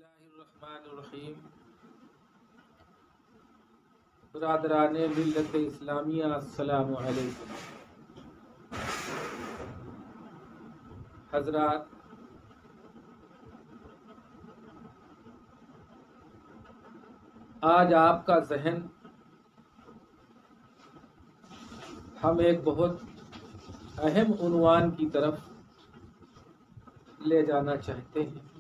اللہ الرحمن الرحیم۔ برادران ملت اسلامیہ، السلام علیکم۔ حضرات، آج آپ کا ذہن ہم ایک بہت اہم عنوان کی طرف لے جانا چاہتے ہیں،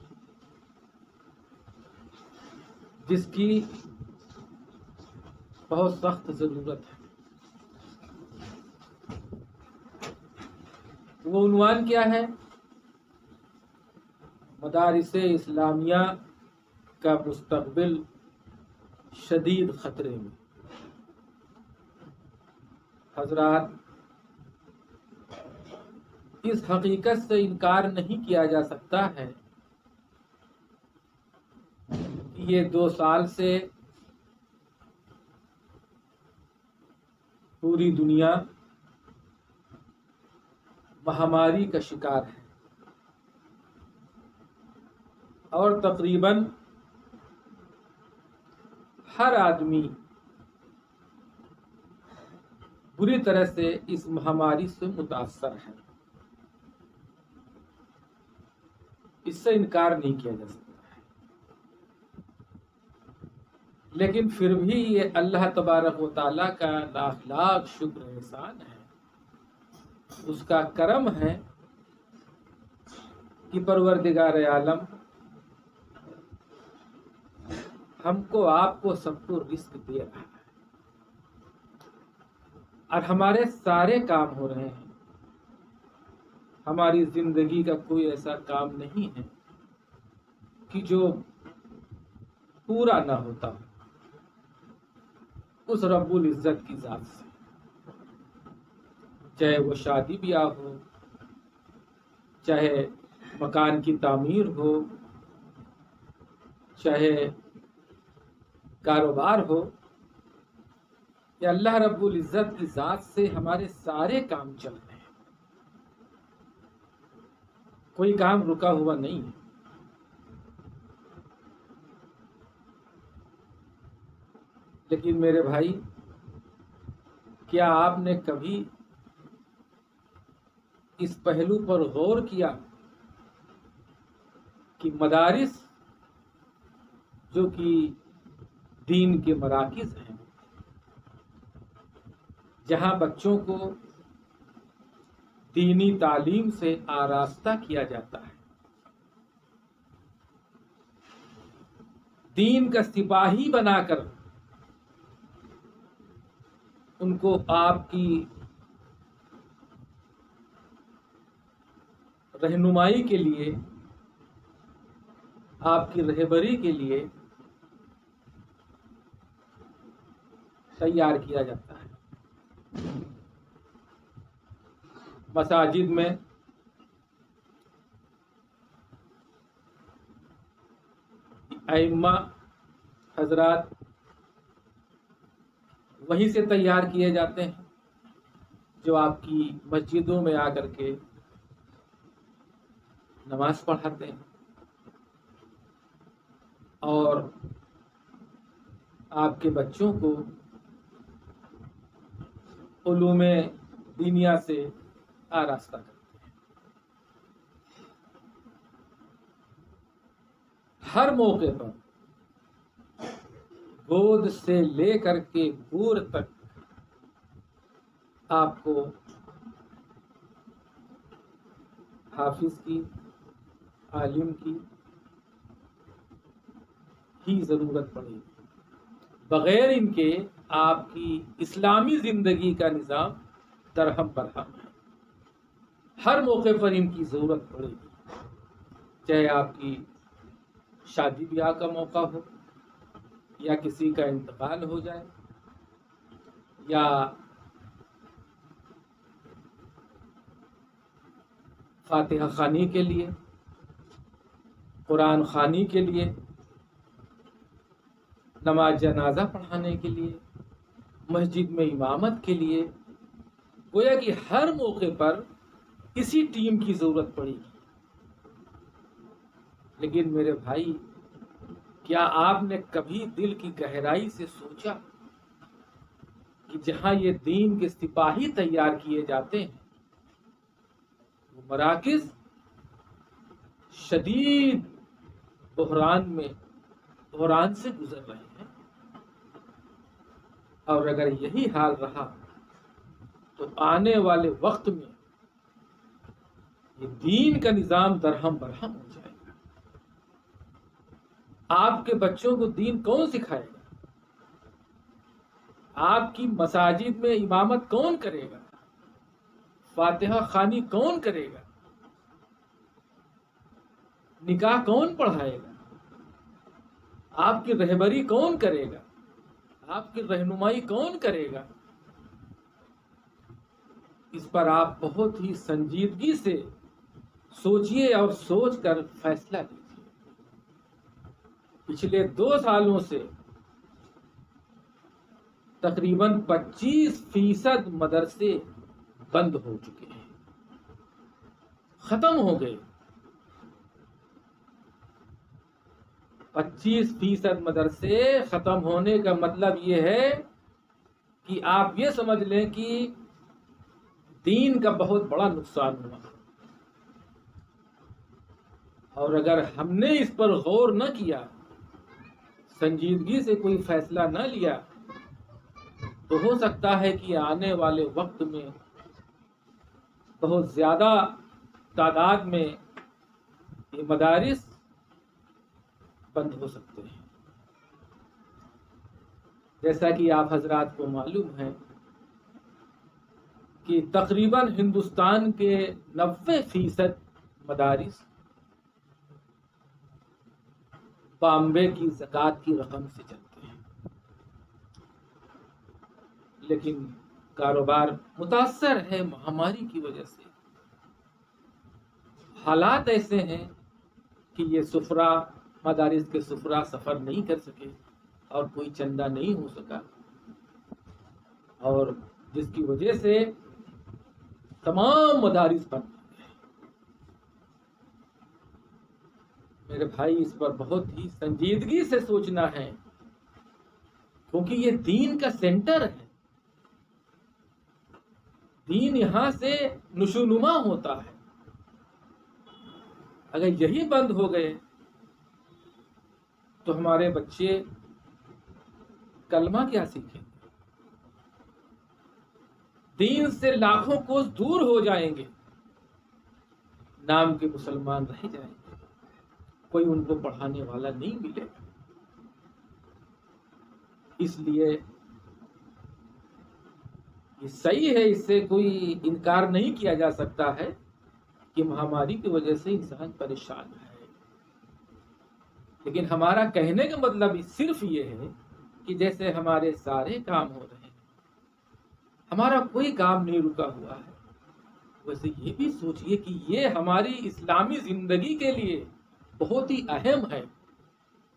جس کی بہت سخت ضرورت ہے۔ وہ عنوان کیا ہے؟ مدارس اسلامیہ کا مستقبل شدید خطرے میں۔ حضرات، اس حقیقت سے انکار نہیں کیا جا سکتا ہے کہ یہ 2 سال سے پوری دنیا مہاماری کا شکار ہے، اور تقریباً ہر آدمی بری طرح سے اس مہاماری سے متاثر ہے۔ اس سے انکار نہیں کیا جا سکتا ہے، لیکن پھر بھی یہ اللہ تبارک و تعالیٰ کا لاکھ لاکھ شکر احسان ہے، اس کا کرم ہے کہ پروردگار عالم ہم کو، آپ کو، سب کو رزق دے رہا ہے، اور ہمارے سارے کام ہو رہے ہیں۔ ہماری زندگی کا کوئی ایسا کام نہیں ہے کہ جو پورا نہ ہوتا اس رب العزت کی ذات سے، چاہے وہ شادی بیاہ ہو، چاہے مکان کی تعمیر ہو، چاہے کاروبار ہو، یا اللہ رب العزت کی ذات سے ہمارے سارے کام چل رہے ہیں، کوئی کام رکا ہوا نہیں ہے۔ لیکن میرے بھائی، کیا آپ نے کبھی اس پہلو پر غور کیا کہ مدارس جو کہ دین کے مراکز ہیں، جہاں بچوں کو دینی تعلیم سے آراستہ کیا جاتا ہے، دین کا سپاہی بنا کر ان کو آپ کی رہنمائی کے لیے، آپ کی رہبری کے لیے تیار کیا جاتا ہے؟ مساجد میں ائمہ حضرات وہیں سے تیار کیے جاتے ہیں جو آپ کی مسجدوں میں آ کر کے نماز پڑھاتے ہیں اور آپ کے بچوں کو علوم دینیا سے آراستہ کرتے ہیں۔ ہر موقع پر گود سے لے کر کے گور تک آپ کو حافظ کی، عالم کی ہی ضرورت پڑے گی، بغیر ان کے آپ کی اسلامی زندگی کا نظام درہم برہم ہے۔ ہر موقع پر ان کی ضرورت پڑے گی، چاہے آپ کی شادی بیاہ کا موقع ہو، یا کسی کا انتقال ہو جائے، یا فاتحہ خوانی کے لیے، قرآن خوانی کے لیے، نماز جنازہ پڑھانے کے لیے، مسجد میں امامت کے لیے، گویا کہ ہر موقع پر اسی ٹیم کی ضرورت پڑے گی۔ لیکن میرے بھائی، کیا آپ نے کبھی دل کی گہرائی سے سوچا کہ جہاں یہ دین کے سپاہی تیار کیے جاتے ہیں وہ مراکز شدید بحران سے گزر رہے ہیں، اور اگر یہی حال رہا تو آنے والے وقت میں یہ دین کا نظام درہم برہم ہو جائے گا۔ آپ کے بچوں کو دین کون سکھائے گا؟ آپ کی مساجد میں امامت کون کرے گا؟ فاتحہ خوانی کون کرے گا؟ نکاح کون پڑھائے گا؟ آپ کی رہبری کون کرے گا؟ آپ کی رہنمائی کون کرے گا؟ اس پر آپ بہت ہی سنجیدگی سے سوچئے اور سوچ کر فیصلہ لیجیے۔ پچھلے 2 سالوں سے تقریباً 25% مدرسے بند ہو چکے ہیں، ختم ہو گئے۔ 25% مدرسے ختم ہونے کا مطلب یہ ہے کہ آپ یہ سمجھ لیں کہ دین کا بہت بڑا نقصان ہوا، اور اگر ہم نے اس پر غور نہ کیا، سنجیدگی سے کوئی فیصلہ نہ لیا، تو ہو سکتا ہے کہ آنے والے وقت میں بہت زیادہ تعداد میں یہ مدارس بند ہو سکتے ہیں۔ جیسا کہ آپ حضرات کو معلوم ہے کہ تقریباً ہندوستان کے 90% مدارس بامبے کی زکوٰۃ کی رقم سے چلتے ہیں، لیکن کاروبار متاثر ہے مہاماری کی وجہ سے۔ حالات ایسے ہیں کہ یہ سفرا مدارس کے سفرا سفر نہیں کر سکے اور کوئی چندہ نہیں ہو سکا، اور جس کی وجہ سے تمام مدارس بند ہو گئے۔ میرے بھائی، اس پر بہت ہی سنجیدگی سے سوچنا ہے، کیونکہ یہ دین کا سینٹر ہے۔ دین یہاں سے نشوونما ہوتا ہے۔ اگر یہی بند ہو گئے تو ہمارے بچے کلمہ کیا سیکھیں گے؟ دین سے لاکھوں کوس دور ہو جائیں گے، نام کے مسلمان رہ جائیں گے، کوئی ان کو پڑھانے والا نہیں ملے گا۔ اس لیے یہ صحیح ہے، اس سے کوئی انکار نہیں کیا جا سکتا ہے کہ مہاماری کی وجہ سے انسان پریشان ہے، لیکن ہمارا کہنے کا مطلب صرف یہ ہے کہ جیسے ہمارے سارے کام ہو رہے ہیں، ہمارا کوئی کام نہیں رکا ہوا ہے، ویسے یہ بھی سوچئے کہ یہ ہماری اسلامی زندگی کے لیے بہت ہی اہم ہے،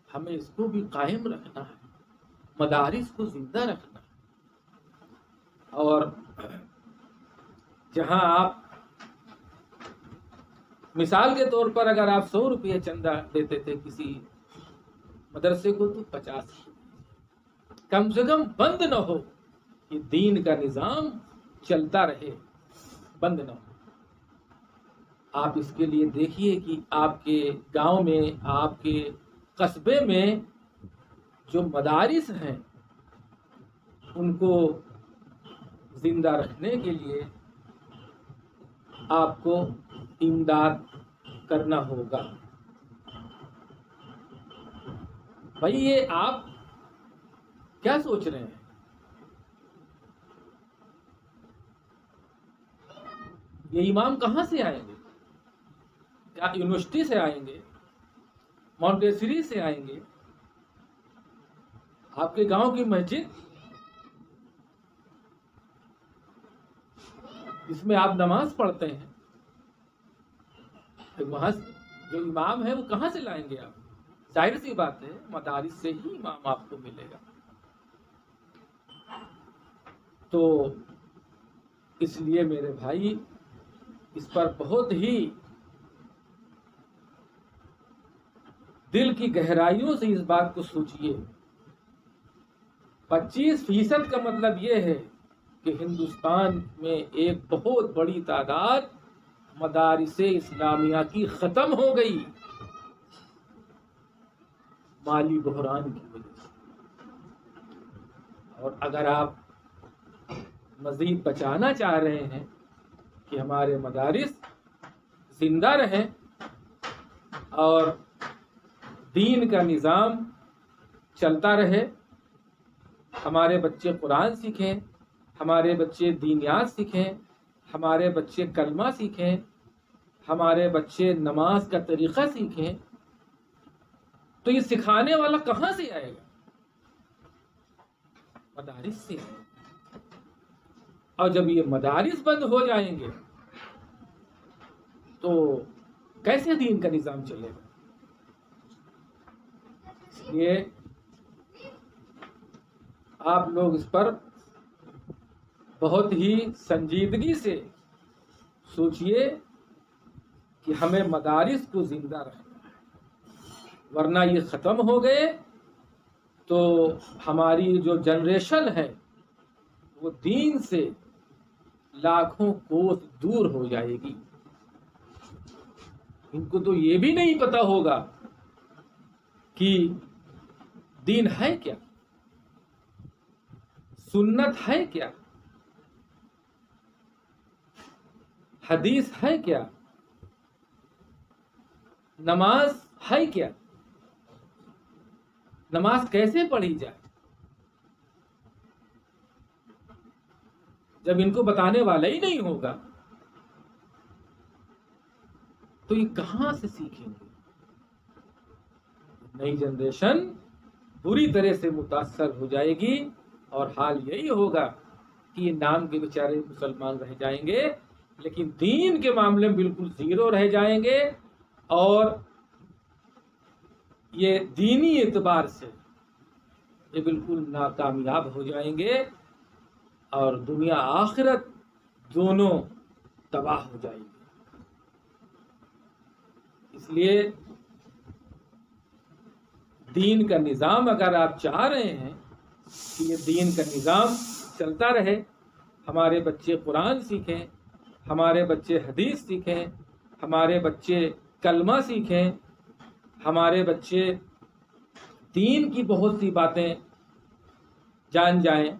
ہمیں اس کو بھی قائم رکھنا ہے، مدارس کو زندہ رکھنا ہے۔ اور جہاں آپ مثال کے طور پر اگر آپ 100 روپے چندہ دیتے تھے کسی مدرسے کو، تو 50 کم سے کم بند نہ ہو، یہ دین کا نظام چلتا رہے، بند نہ ہو۔ آپ اس کے لیے دیکھیے کہ آپ کے گاؤں میں، آپ کے قصبے میں جو مدارس ہیں ان کو زندہ رکھنے کے لیے آپ کو امداد کرنا ہوگا۔ بھائی، یہ آپ کیا سوچ رہے ہیں؟ یہ امام کہاں سے آئیں گے؟ کیا یونیورسٹی سے آئیں گے؟ مونٹیسری سے آئیں گے؟ آپ کے گاؤں کی مسجد جس میں آپ نماز پڑھتے ہیں، وہاں جو امام ہے وہ کہاں سے لائیں گے آپ؟ ظاہر سی بات ہے، مدارس سے ہی امام آپ کو ملے گا۔ تو اس لیے میرے بھائی، اس پر بہت ہی دل کی گہرائیوں سے اس بات کو سوچئے. 25% کا مطلب یہ ہے کہ ہندوستان میں ایک بہت بڑی تعداد مدارس اسلامیہ کی ختم ہو گئی مالی بحران کی وجہ سے. اور اگر آپ مزید بچانا چاہ رہے ہیں کہ ہمارے مدارس زندہ رہیں اور دین کا نظام چلتا رہے، ہمارے بچے قرآن سیکھیں، ہمارے بچے دینیات سیکھیں، ہمارے بچے کلمہ سیکھیں، ہمارے بچے نماز کا طریقہ سیکھیں، تو یہ سکھانے والا کہاں سے آئے گا؟ مدارس سے. اور جب یہ مدارس بند ہو جائیں گے تو کیسے دین کا نظام چلے گا؟ اس لیے آپ لوگ اس پر بہت ہی سنجیدگی سے سوچئے کہ ہمیں مدارس کو زندہ رکھنا ہے، ورنہ یہ ختم ہو گئے تو ہماری جو جنریشن ہے وہ دین سے لاکھوں کوس دور ہو جائے گی. ان کو تو یہ بھی نہیں پتا ہوگا کہ دین ہے کیا، سنت ہے کیا، حدیث ہے کیا، نماز ہے کیا، نماز کیسے پڑھی جائے. جب ان کو بتانے والا ہی نہیں ہوگا تو یہ کہاں سے سیکھیں گے؟ نئی جنریشن بری طرح سے متاثر ہو جائے گی اور حال یہی ہوگا کہ یہ نام کے بیچارے مسلمان رہ جائیں گے لیکن دین کے معاملے میں بالکل زیرو رہ جائیں گے، اور یہ دینی اعتبار سے یہ بالکل ناکامیاب ہو جائیں گے اور دنیا آخرت دونوں تباہ ہو جائیں گے. اس لیے دین کا نظام اگر آپ چاہ رہے ہیں کہ یہ دین کا نظام چلتا رہے، ہمارے بچے قرآن سیکھیں، ہمارے بچے حدیث سیکھیں، ہمارے بچے کلمہ سیکھیں، ہمارے بچے دین کی بہت سی باتیں جان جائیں،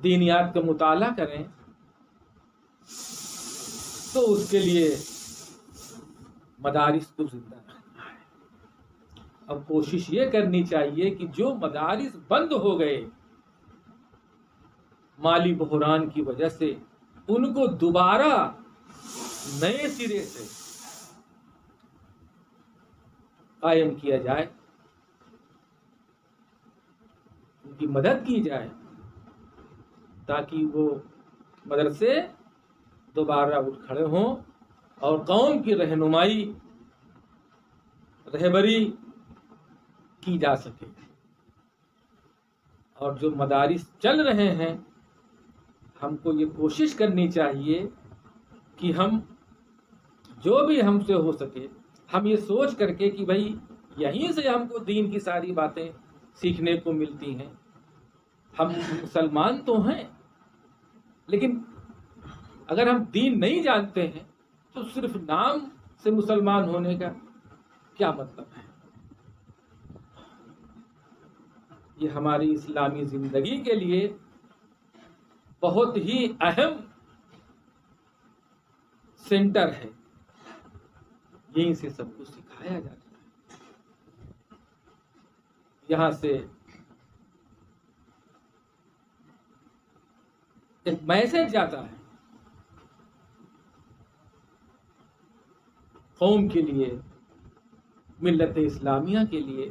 دینیات کا مطالعہ کریں، تو اس کے لیے مدارس کو زندہ رکھنا ہے. اب کوشش یہ کرنی چاہیے کہ جو مدارس بند ہو گئے مالی بحران کی وجہ سے، ان کو دوبارہ نئے سرے سے قائم کیا جائے، ان کی مدد کی جائے تاکہ وہ مدرسے دوبارہ اٹھ کھڑے ہوں اور قوم کی رہنمائی رہبری کی جا سکے. اور جو مدارس چل رہے ہیں ہم کو یہ کوشش کرنی چاہیے کہ ہم جو بھی ہم سے ہو سکے ہم یہ سوچ کر کے کہ بھائی یہیں سے ہم کو دین کی ساری باتیں سیکھنے کو ملتی ہیں، ہم مسلمان تو ہیں لیکن اگر ہم دین نہیں جانتے ہیں تو صرف نام سے مسلمان ہونے کا کیا مطلب ہے؟ یہ ہماری اسلامی زندگی کے لیے بہت ہی اہم سینٹر ہے، یہیں سے سب کچھ سکھایا جاتا ہے. یہاں سے ایک میسج جاتا ہے قوم کے لیے، ملت اسلامیہ کے لیے.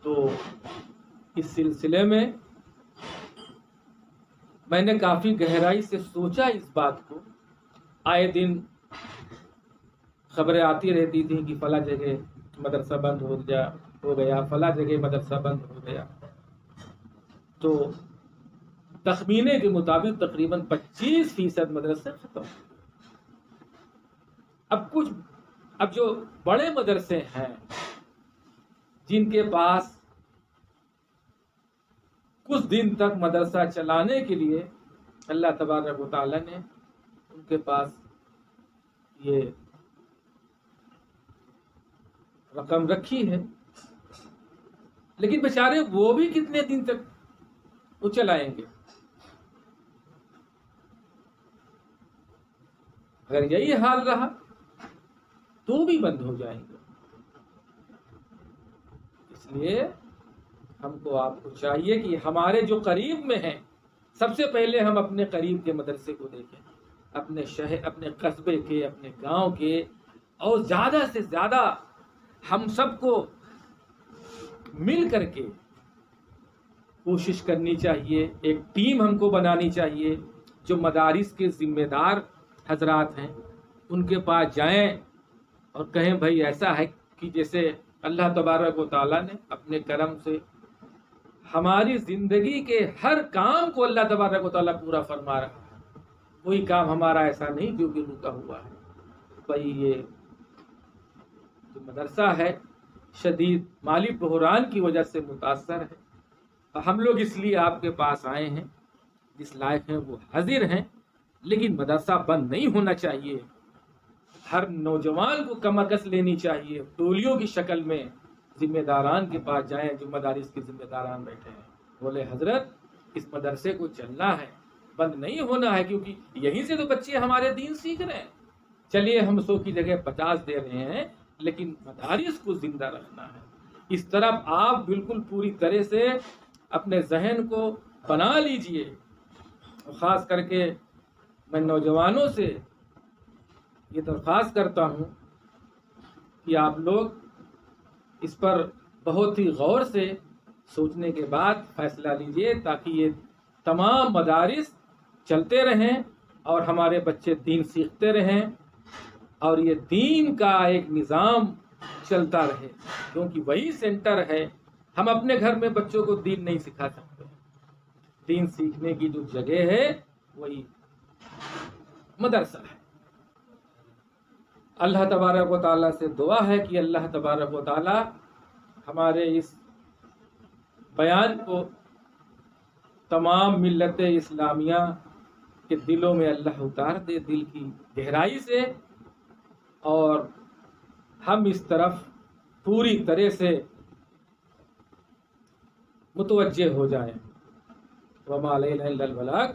تو اس سلسلے میں میں نے کافی گہرائی سے سوچا اس بات کو. آئے دن خبریں آتی رہتی تھیں کہ فلاں جگہ مدرسہ بند ہو گیا، فلاں جگہ مدرسہ بند ہو گیا. تو تخمینے کے مطابق تقریباً 25% مدرسے ختم. اب جو بڑے مدرسے ہیں جن کے پاس کچھ دن تک مدرسہ چلانے کے لیے اللہ تبارک و تعالی نے ان کے پاس یہ رقم رکھی ہے، لیکن بیچارے وہ بھی کتنے دن تک وہ چلائیں گے؟ اگر یہی حال رہا تو بھی بند ہو جائیں گے۔ اس لیے ہم کو آپ کو چاہیے کہ ہمارے جو قریب میں ہیں، سب سے پہلے ہم اپنے قریب کے مدرسے کو دیکھیں، اپنے شہر، اپنے قصبے کے، اپنے گاؤں کے، اور زیادہ سے زیادہ ہم سب کو مل کر کے کوشش کرنی چاہیے، ایک ٹیم ہم کو بنانی چاہیے، جو مدارس کے ذمہ دار حضرات ہیں ان کے پاس جائیں اور کہیں بھائی ایسا ہے کہ جیسے اللہ تبارک و تعالیٰ نے اپنے کرم سے ہماری زندگی کے ہر کام کو اللہ تبارک و تعالیٰ پورا فرما رہا ہے، کوئی کام ہمارا ایسا نہیں جو کہ رکا ہوا ہے۔ بھائی یہ جو مدرسہ ہے شدید مالی بحران کی وجہ سے متاثر ہے، ہم لوگ اس لیے آپ کے پاس آئے ہیں، جس لائق ہیں وہ حاضر ہیں، لیکن مدرسہ بند نہیں ہونا چاہیے۔ ہر نوجوان کو کمر کس لینی چاہیے، ٹولیوں کی شکل میں ذمہ داران کے پاس جائیں جو مدارس کے ذمہ داران بیٹھے ہیں، بولے حضرت اس مدرسے کو چلنا ہے، بند نہیں ہونا ہے، کیونکہ یہیں سے تو بچے ہمارے دین سیکھ رہے ہیں۔ چلیے ہم 100 کی جگہ 50 دے رہے ہیں، لیکن مدارس کو زندہ رکھنا ہے۔ اس طرف آپ بالکل پوری طرح سے اپنے ذہن کو بنا لیجئے۔ خاص کر کے میں نوجوانوں سے یہ درخواست کرتا ہوں کہ آپ لوگ اس پر بہت ہی غور سے سوچنے کے بعد فیصلہ لیجئے، تاکہ یہ تمام مدارس چلتے رہیں اور ہمارے بچے دین سیکھتے رہیں اور یہ دین کا ایک نظام چلتا رہے، کیونکہ وہی سینٹر ہے۔ ہم اپنے گھر میں بچوں کو دین نہیں سکھا سکتے، دین سیکھنے کی جو جگہ ہے وہی مدرسہ ہے۔ اللہ تبارک و تعالیٰ سے دعا ہے کہ اللہ تبارک و تعالیٰ ہمارے اس بیان کو تمام ملت اسلامیہ کے دلوں میں اللہ اتار دے، دل کی گہرائی سے، اور ہم اس طرف پوری طرح سے متوجہ ہو جائیں۔ وما علینا الا البلاغ۔